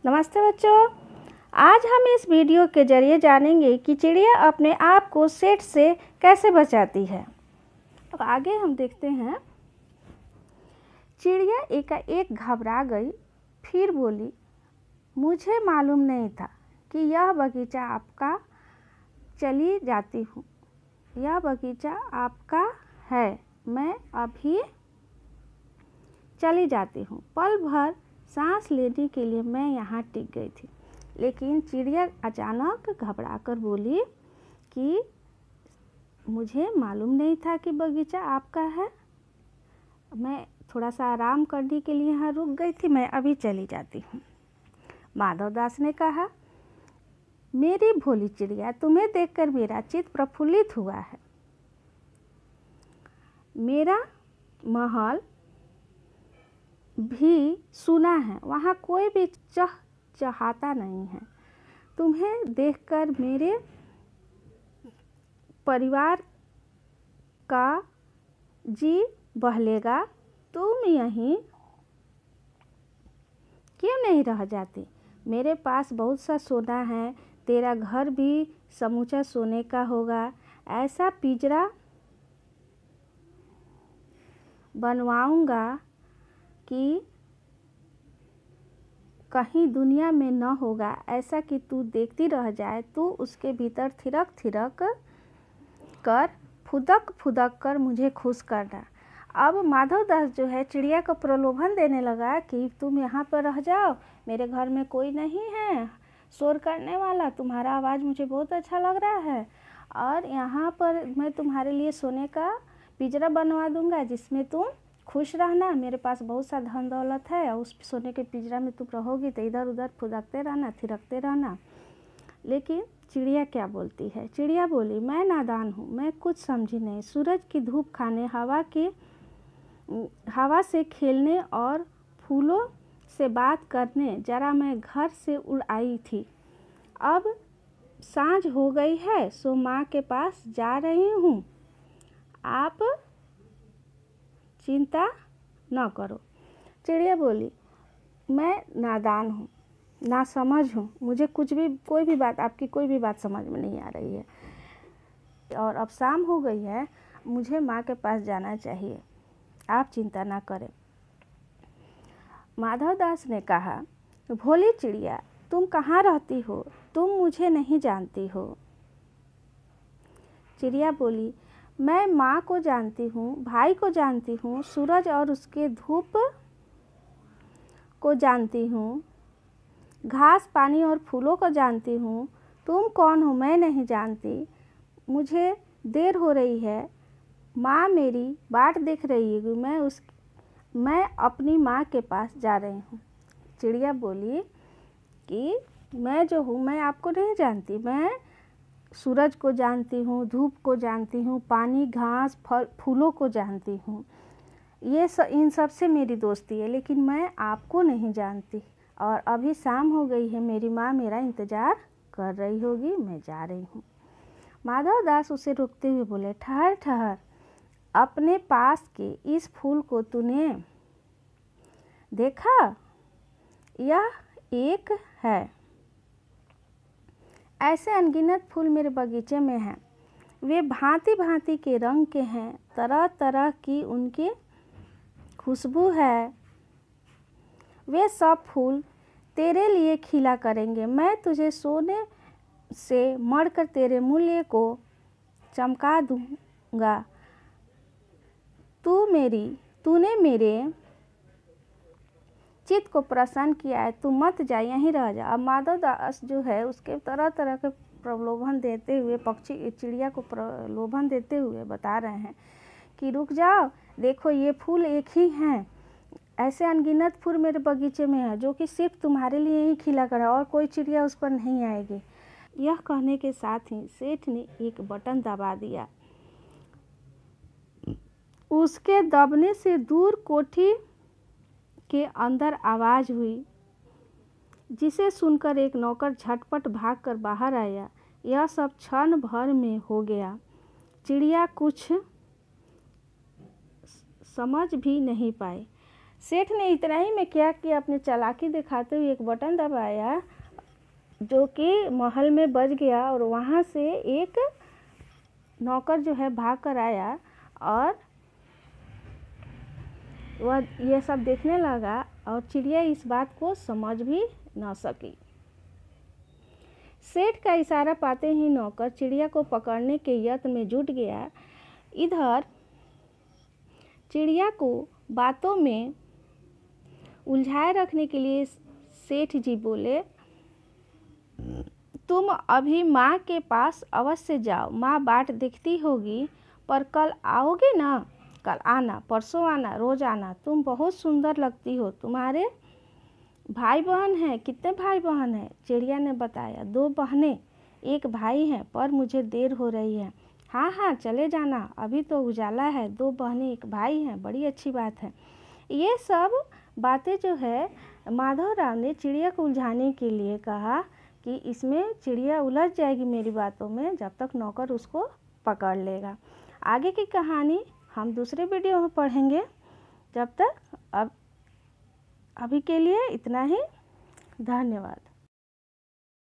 नमस्ते बच्चों। आज हम इस वीडियो के जरिए जानेंगे कि चिड़िया अपने आप को सेठ से कैसे बचाती है। अब आगे हम देखते हैं। चिड़िया एकाएक घबरा गई, फिर बोली, मुझे मालूम नहीं था कि यह बगीचा आपका। चली जाती हूँ। यह बगीचा आपका है, मैं अभी चली जाती हूँ। पल भर सांस लेने के लिए मैं यहाँ टिक गई थी, लेकिन चिड़िया अचानक घबराकर बोली कि मुझे मालूम नहीं था कि बगीचा आपका है। मैं थोड़ा सा आराम करने के लिए यहाँ रुक गई थी, मैं अभी चली जाती हूँ। माधव दास ने कहा, मेरी भोली चिड़िया, तुम्हें देखकर मेरा चित्त प्रफुल्लित हुआ है। मेरा महल भी सुना है, वहाँ कोई भी चहचहाता नहीं है। तुम्हें देखकर मेरे परिवार का जी बहलेगा। तुम यहीं क्यों नहीं रह जाती? मेरे पास बहुत सा सोना है, तेरा घर भी समूचा सोने का होगा। ऐसा पिंजरा बनवाऊंगा कि कहीं दुनिया में न होगा, ऐसा कि तू देखती रह जाए। तू उसके भीतर थिरक थिरक कर, फुदक फुदक कर मुझे खुश करना। अब माधव दास जो है चिड़िया को प्रलोभन देने लगा कि तुम यहाँ पर रह जाओ, मेरे घर में कोई नहीं है शोर करने वाला, तुम्हारा आवाज़ मुझे बहुत अच्छा लग रहा है, और यहाँ पर मैं तुम्हारे लिए सोने का पिंजरा बनवा दूंगा जिसमें तुम खुश रहना। मेरे पास बहुत सा धन दौलत है, और उस सोने के पिंजरा में तुम रहोगी तो इधर उधर फुदकते रहना, थिरकते रहना। लेकिन चिड़िया क्या बोलती है? चिड़िया बोली, मैं नादान हूँ, मैं कुछ समझी नहीं। सूरज की धूप खाने, हवा से खेलने और फूलों से बात करने जरा मैं घर से उड़ आई थी। अब सांझ हो गई है, सो माँ के पास जा रही हूँ। आप चिंता न करो। चिड़िया बोली, मैं नादान हूँ, नासमझ हूँ, मुझे कोई भी बात, आपकी कोई भी बात समझ में नहीं आ रही है, और अब शाम हो गई है, मुझे माँ के पास जाना चाहिए, आप चिंता ना करें। माधव दास ने कहा, भोली चिड़िया, तुम कहाँ रहती हो? तुम मुझे नहीं जानती हो। चिड़िया बोली, मैं माँ को जानती हूँ, भाई को जानती हूँ, सूरज और उसके धूप को जानती हूँ, घास पानी और फूलों को जानती हूँ। तुम कौन हो मैं नहीं जानती। मुझे देर हो रही है, माँ मेरी बाट देख रही है, मैं अपनी माँ के पास जा रही हूँ। चिड़िया बोली कि मैं जो हूँ, मैं आपको नहीं जानती, मैं सूरज को जानती हूँ, धूप को जानती हूँ, पानी घास फूलों को जानती हूँ, इन सब से मेरी दोस्ती है, लेकिन मैं आपको नहीं जानती। और अभी शाम हो गई है, मेरी माँ मेरा इंतज़ार कर रही होगी, मैं जा रही हूँ। माधव दास उसे रोकते हुए बोले, ठहर ठहर, अपने पास के इस फूल को तूने देखा? यह एक है। ऐसे अनगिनत फूल मेरे बगीचे में हैं, वे भांति भांति के रंग के हैं, तरह तरह की उनकी खुशबू है। वे सब फूल तेरे लिए खिला करेंगे। मैं तुझे सोने से मढ़कर तेरे मूल्य को चमका दूंगा। तूने मेरे चित्त को प्रसन्न किया है, तू मत जा, यहीं रह जा। अब माधव दास जो है उसके तरह तरह के प्रलोभन देते हुए, चिड़िया को प्रलोभन देते हुए बता रहे हैं कि रुक जाओ, देखो ये फूल एक ही हैं, ऐसे अनगिनत फूल मेरे बगीचे में है जो कि सिर्फ तुम्हारे लिए ही खिला कर है, और कोई चिड़िया उस पर नहीं आएगी। यह कहने के साथ ही सेठ ने एक बटन दबा दिया। उसके दबने से दूर कोठी के अंदर आवाज़ हुई, जिसे सुनकर एक नौकर झटपट भागकर बाहर आया। यह सब क्षण भर में हो गया। चिड़िया कुछ समझ भी नहीं पाई। सेठ ने इतना ही में क्या किया, अपनी चालाकी दिखाते हुए एक बटन दबाया जो कि महल में बज गया और वहाँ से एक नौकर जो है भाग कर आया और वह ये सब देखने लगा और चिड़िया इस बात को समझ भी न सकी। सेठ का इशारा पाते ही नौकर चिड़िया को पकड़ने के यत्न में जुट गया। इधर चिड़िया को बातों में उलझाए रखने के लिए सेठ जी बोले, तुम अभी माँ के पास अवश्य जाओ, माँ बाट देखती होगी, पर कल आओगे ना? कल आना, परसों आना, रोज आना, तुम बहुत सुंदर लगती हो। तुम्हारे भाई बहन हैं? कितने भाई बहन हैं? चिड़िया ने बताया, 2 बहनें, 1 भाई हैं, पर मुझे देर हो रही है। हाँ हाँ चले जाना, अभी तो उजाला है, 2 बहनें 1 भाई हैं, बड़ी अच्छी बात है। ये सब बातें जो है माधवराव ने चिड़िया को उलझाने के लिए कहा कि इसमें चिड़िया उलझ जाएगी मेरी बातों में जब तक नौकर उसको पकड़ लेगा। आगे की कहानी हम दूसरे वीडियो में पढ़ेंगे। जब तक अभी के लिए इतना ही। धन्यवाद।